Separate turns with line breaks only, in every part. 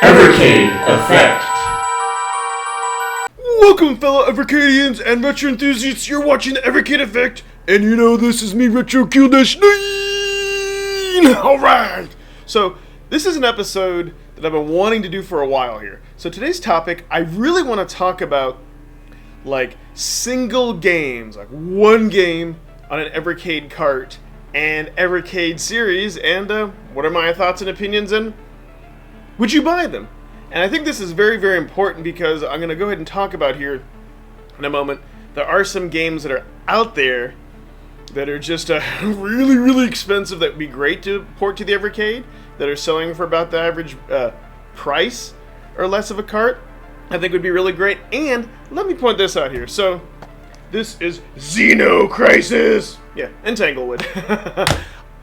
Evercade Effect.
Welcome, fellow Evercadians and retro enthusiasts. You're watching the Evercade Effect, and you know this is me, Retro Q-9. Alright! So, this is an episode that I've been wanting to do for a while here. So today's topic, I really want to talk about, like, single games. Like, one game on an Evercade cart and Evercade series, and what are my thoughts and opinions, and would you buy them? And I think this is very, very important because I'm going to go ahead and talk about here in a moment. There are some games that are out there that are just really, really expensive that would be great to port to the Evercade, that are selling for about the average price or less of a cart. I think would be really great. And let me point this out here. So this is Xeno Crisis. Yeah, Entanglewood.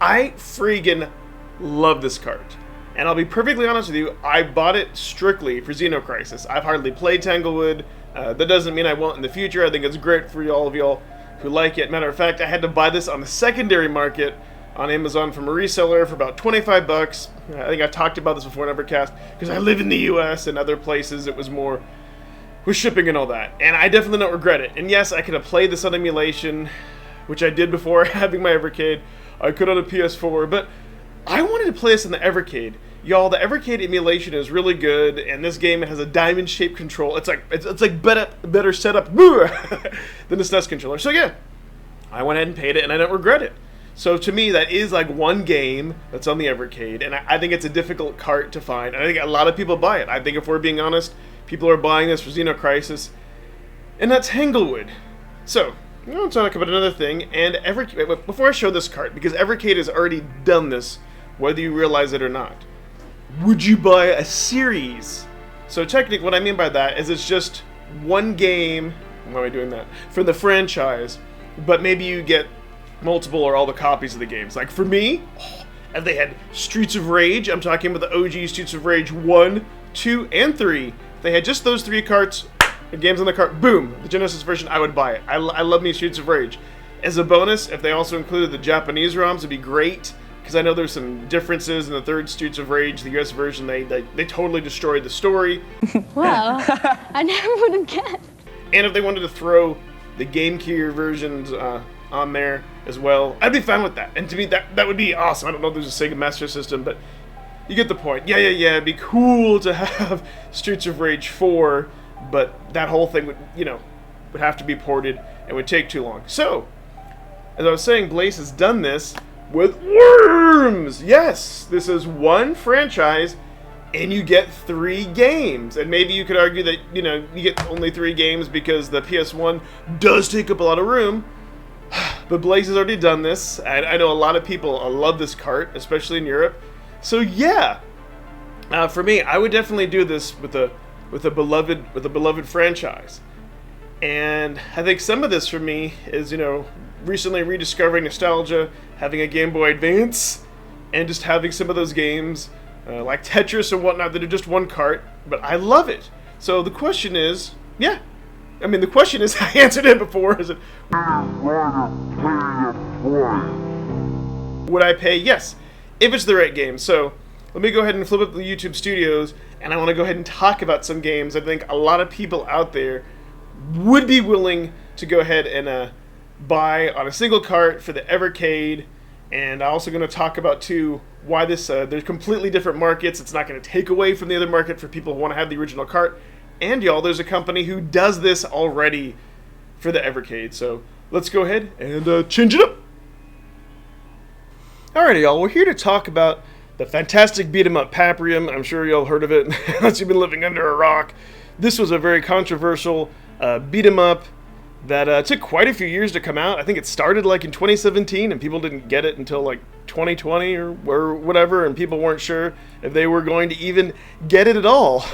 I freaking love this cart. And I'll be perfectly honest with you, I bought it strictly for Xeno Crisis. I've hardly played Tanglewood. That doesn't mean I won't in the future. I think it's great for all of y'all who like it. Matter of fact, I had to buy this on the secondary market on Amazon from a reseller for about 25 bucks. I think I've talked about this before in Evercast, because I live in the US and other places it was more with shipping and all that. And I definitely don't regret it. And yes, I could have played this on emulation, which I did before having my Evercade. I could on a PS4, but I wanted to play this in the Evercade. Y'all, the Evercade emulation is really good, and this game, it has a diamond-shaped control. It's like better setup than the SNES controller. So yeah, I went ahead and paid it, and I don't regret it. So to me, that is like one game that's on the Evercade, and I think it's a difficult cart to find. I think a lot of people buy it. I think if we're being honest, people are buying this for Xeno Crisis, and that's Tanglewood. So, I'm going to talk about another thing, and Evercade, before I show this cart, because Evercade has already done this, whether you realize it or not. Would you buy a series? So technically, what I mean by that is it's just one game, why am I doing that, for the franchise, but maybe you get multiple or all the copies of the games. Like for me, if they had Streets of Rage, I'm talking about the OG Streets of Rage 1, 2, and 3. If they had just those three carts, the games on the cart, boom, the Genesis version, I would buy it. I love me Streets of Rage. As a bonus, if they also included the Japanese ROMs, it'd be great. Because I know there's some differences in the third Streets of Rage, the US version, they totally destroyed the story.
Well, I never would have guessed.
And if they wanted to throw the Game Gear versions on there as well, I'd be fine with that. And to me, that would be awesome. I don't know if there's a Sega Master System, but you get the point. Yeah, it'd be cool to have Streets of Rage 4, but that whole thing would have to be ported and would take too long. So, as I was saying, Blaze has done this with Worms! Yes, this is one franchise, and you get 3 games. And maybe you could argue that, you get only 3 games because the PS1 does take up a lot of room. But Blaze has already done this. I know a lot of people love this cart, especially in Europe. So yeah, for me, I would definitely do this with a beloved franchise. And I think some of this for me is, recently rediscovering nostalgia, having a Game Boy Advance, and just having some of those games, like Tetris and whatnot, that are just one cart, but I love it. So the question is, I answered it before, is it, would I pay? Yes, if it's the right game. So let me go ahead and flip up the YouTube Studios, and I want to go ahead and talk about some games I think a lot of people out there would be willing to go ahead and buy on a single cart for the Evercade. And I'm also going to talk about too why this there's completely different markets. It's not going to take away from the other market for people who want to have the original cart. And y'all, there's a company who does this already for the Evercade. So let's go ahead and change it up. Alrighty, y'all, we're here to talk about the fantastic beat-em-up Paprium. I'm sure y'all heard of it unless you've been living under a rock. This was a very controversial beat-em-up that took quite a few years to come out. I think it started like in 2017, and people didn't get it until like 2020 or whatever, and people weren't sure if they were going to even get it at all.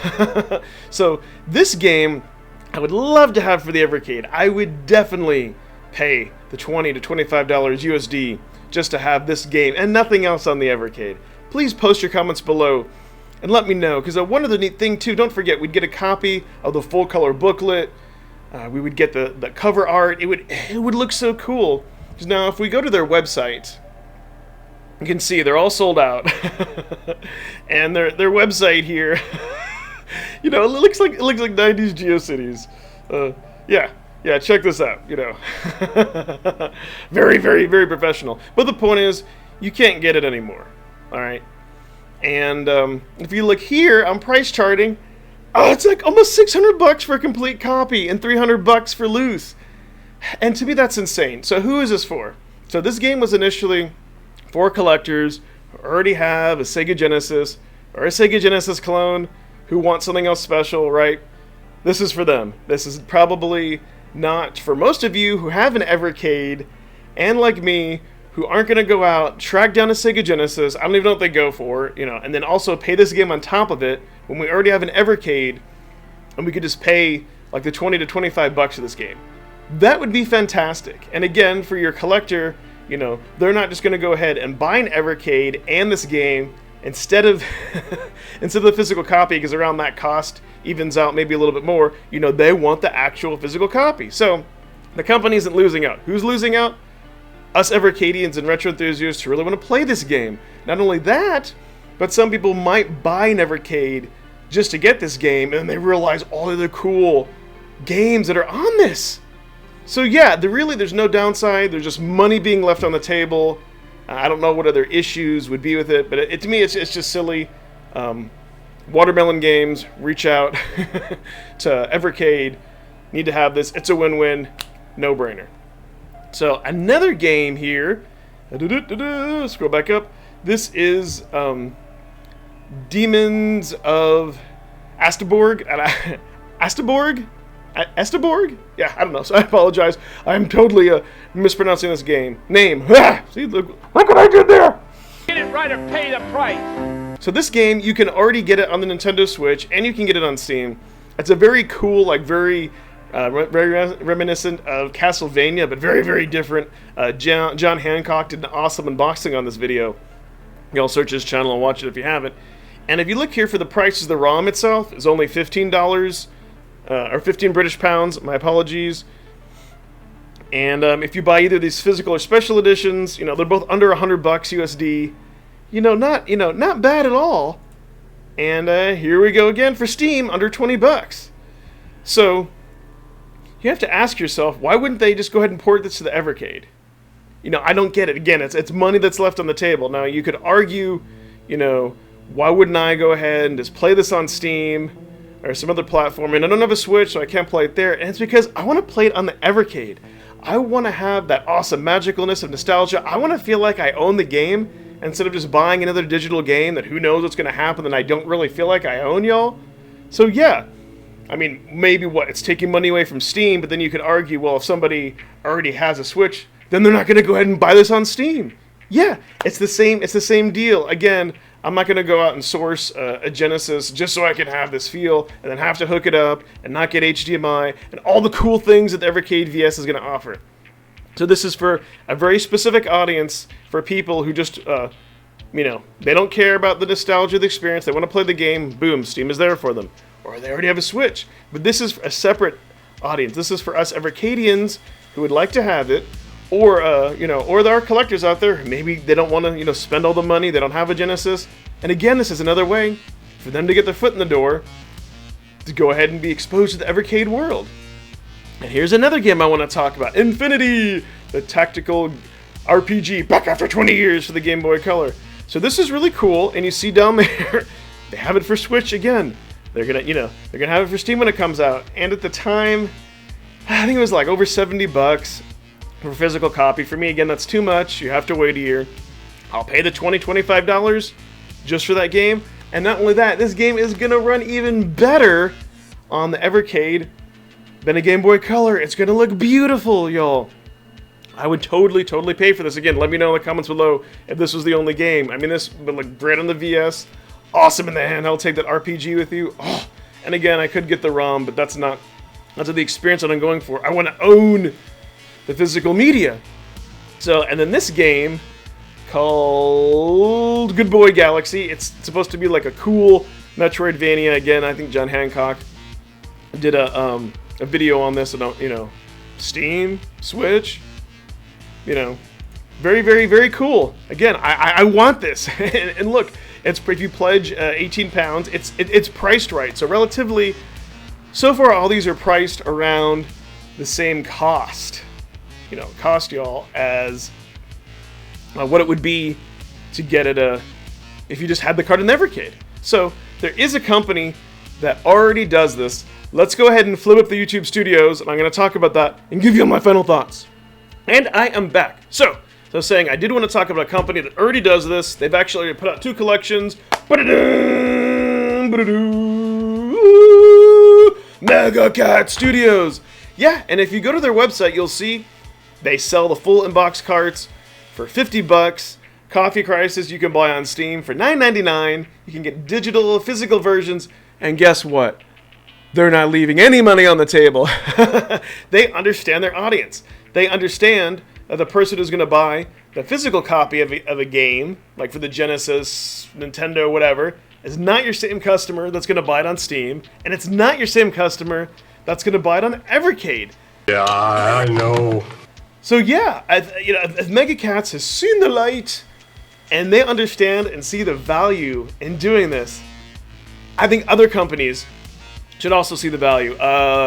So this game, I would love to have for the Evercade. I would definitely pay the $20 to $25 USD just to have this game and nothing else on the Evercade. Please post your comments below and let me know, because one other neat thing too, don't forget, we'd get a copy of the full color booklet. We would get the cover art. It would look so cool. Because now if we go to their website, You can see they're all sold out. And their website here, you know, it looks like 90s GeoCities. Yeah, check this out, you know. Very, very, very professional. But the point is, you can't get it anymore, all right? And if you look here, I'm price charting. Oh, it's like almost $600 for a complete copy and $300 for loose. And to me, that's insane. So who is this for? So this game was initially for collectors who already have a Sega Genesis or a Sega Genesis clone who want something else special, right? This is for them. This is probably not for most of you who have an Evercade and like me who aren't going to go out, track down a Sega Genesis, I don't even know what they go for, you know, and then also pay this game on top of it when we already have an Evercade and we could just pay like the 20 to 25 bucks for this game. That would be fantastic. And again, for your collector, you know, they're not just going to go ahead and buy an Evercade and this game instead of the physical copy, because around that cost evens out maybe a little bit more. You know, they want the actual physical copy. So the company isn't losing out. Who's losing out? Us Evercadians and retro enthusiasts who really want to play this game. Not only that, but some people might buy an Evercade just to get this game, and they realize all of the cool games that are on this. So yeah, there's no downside. There's just money being left on the table. I don't know what other issues would be with it, but to me, it's just silly. Watermelon Games, reach out to Evercade. Need to have this. It's a win-win. No-brainer. So another game here. Scroll back up. This is Demons of Astaborg. Astaborg? Estaborg? Yeah, I don't know. So I apologize. I'm totally mispronouncing this game. Name. See, look what I did there.
Get it right or pay the price.
So this game, you can already get it on the Nintendo Switch, and you can get it on Steam. It's a very cool, like very reminiscent of Castlevania, but very, very different. John Hancock did an awesome unboxing on this video. Y'all search his channel and watch it if you haven't. And if you look here for the prices, the ROM itself is only $15. Or 15 British pounds, my apologies. And if you buy either these physical or special editions, you know, they're both under $100 USD. Not bad at all. And here we go again for Steam, under 20 bucks. So you have to ask yourself, why wouldn't they just go ahead and port this to the Evercade? You know, I don't get it. Again, it's money that's left on the table. Now you could argue, you know, why wouldn't I go ahead and just play this on Steam or some other platform? And I don't have a Switch, so I can't play it there. And it's because I want to play it on the Evercade. I want to have that awesome magicalness of nostalgia. I want to feel like I own the game instead of just buying another digital game that who knows what's going to happen and I don't really feel like I own, y'all. So yeah, I mean, maybe it's taking money away from Steam, but then you could argue, well, if somebody already has a Switch, then they're not going to go ahead and buy this on Steam. Yeah, it's the same deal. Again, I'm not going to go out and source a Genesis just so I can have this feel and then have to hook it up and not get HDMI and all the cool things that the Evercade VS is going to offer. So this is for a very specific audience, for people who just, they don't care about the nostalgia of the experience. They want to play the game. Boom, Steam is there for them. Or they already have a Switch. But this is a separate audience. This is for us Evercadians who would like to have it. Or, or there are collectors out there, maybe they don't want to, spend all the money, they don't have a Genesis. And again, this is another way for them to get their foot in the door, to go ahead and be exposed to the Evercade world. And here's another game I want to talk about, Infinity, the tactical RPG, back after 20 years for the Game Boy Color. So this is really cool, and you see down there, they have it for Switch again. They're gonna have it for Steam when it comes out. And at the time, I think it was like over $70. For a physical copy. For me, again, that's too much. You have to wait a year. I'll pay the $20, $25 just for that game. And not only that, this game is going to run even better on the Evercade than a Game Boy Color. It's going to look beautiful, y'all. I would totally pay for this. Again, let me know in the comments below if this was the only game. I mean, this would look great on the VS. Awesome in the handheld. Take that RPG with you. Oh, and again, I could get the ROM, but that's not the experience that I'm going for. I want to own the physical media. So, and then this game called Good Boy Galaxy. It's supposed to be like a cool Metroidvania. Again, I think John Hancock did a video on this about, Steam, Switch, Very, very, very cool. Again, I want this. And look, it's if you pledge 18 pounds, it's priced right. So relatively, so far all these are priced around the same cost. Cost y'all as what it would be to get it if you just had the card in Evercade. So there is a company that already does this. Let's go ahead and flip up the YouTube studios, and I'm going to talk about that and give you my final thoughts. And I am back. So I was saying I did want to talk about a company that already does this. They've actually put out 2 collections. Mega Cat Studios. Yeah, and if you go to their website, you'll see they sell the full inbox carts for $50. Coffee Crisis you can buy on Steam for $9.99. You can get digital, physical versions, and guess what? They're not leaving any money on the table. They understand their audience. They understand that the person who's going to buy the physical copy of a game, like for the Genesis, Nintendo, whatever, is not your same customer that's going to buy it on Steam, and it's not your same customer that's going to buy it on Evercade.
Yeah, I know.
So yeah, as Mega Cats has seen the light, and they understand and see the value in doing this, I think other companies should also see the value.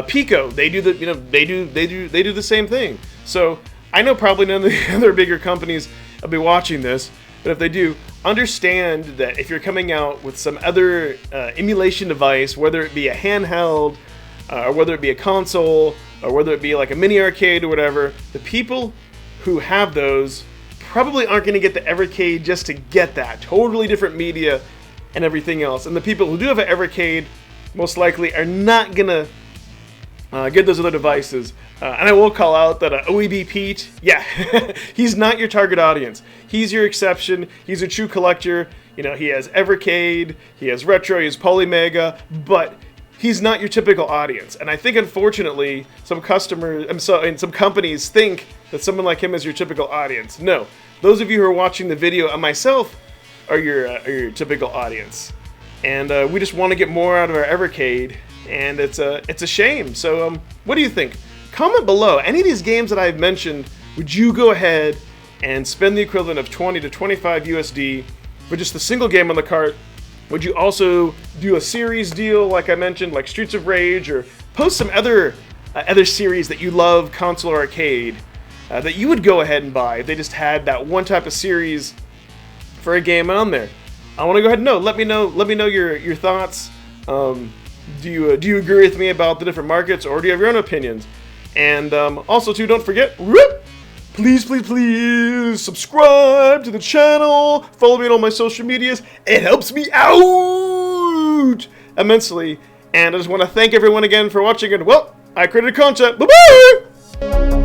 Pico, they do the same thing. So I know probably none of the other bigger companies will be watching this, but if they do, understand that if you're coming out with some other emulation device, whether it be a handheld, or whether it be a console, or whether it be like a mini arcade or whatever, the people who have those probably aren't going to get the Evercade just to get that. Totally different media and everything else. And the people who do have an Evercade most likely are not going to get those other devices. And I will call out that OEB Pete, yeah, he's not your target audience. He's your exception. He's a true collector. He has Evercade, he has Retro, he has Polymega, but he's not your typical audience. And I think, unfortunately, some companies think that someone like him is your typical audience. No, those of you who are watching the video and myself are your typical audience. And we just want to get more out of our Evercade, and it's a shame. So what do you think? Comment below. Any of these games that I've mentioned, would you go ahead and spend the equivalent of 20 to 25 USD for just the single game on the cart? Would you also do a series deal like I mentioned, like Streets of Rage, or post some other series that you love, console or arcade, that you would go ahead and buy if they just had that one type of series for a game on there? I want to go ahead and know. Let me know your thoughts. Do you agree with me about the different markets, or do you have your own opinions? And also too, don't forget, please subscribe to the channel. Follow me on all my social medias. It helps me out immensely. And I just want to thank everyone again for watching. And well, I created content. Bye bye.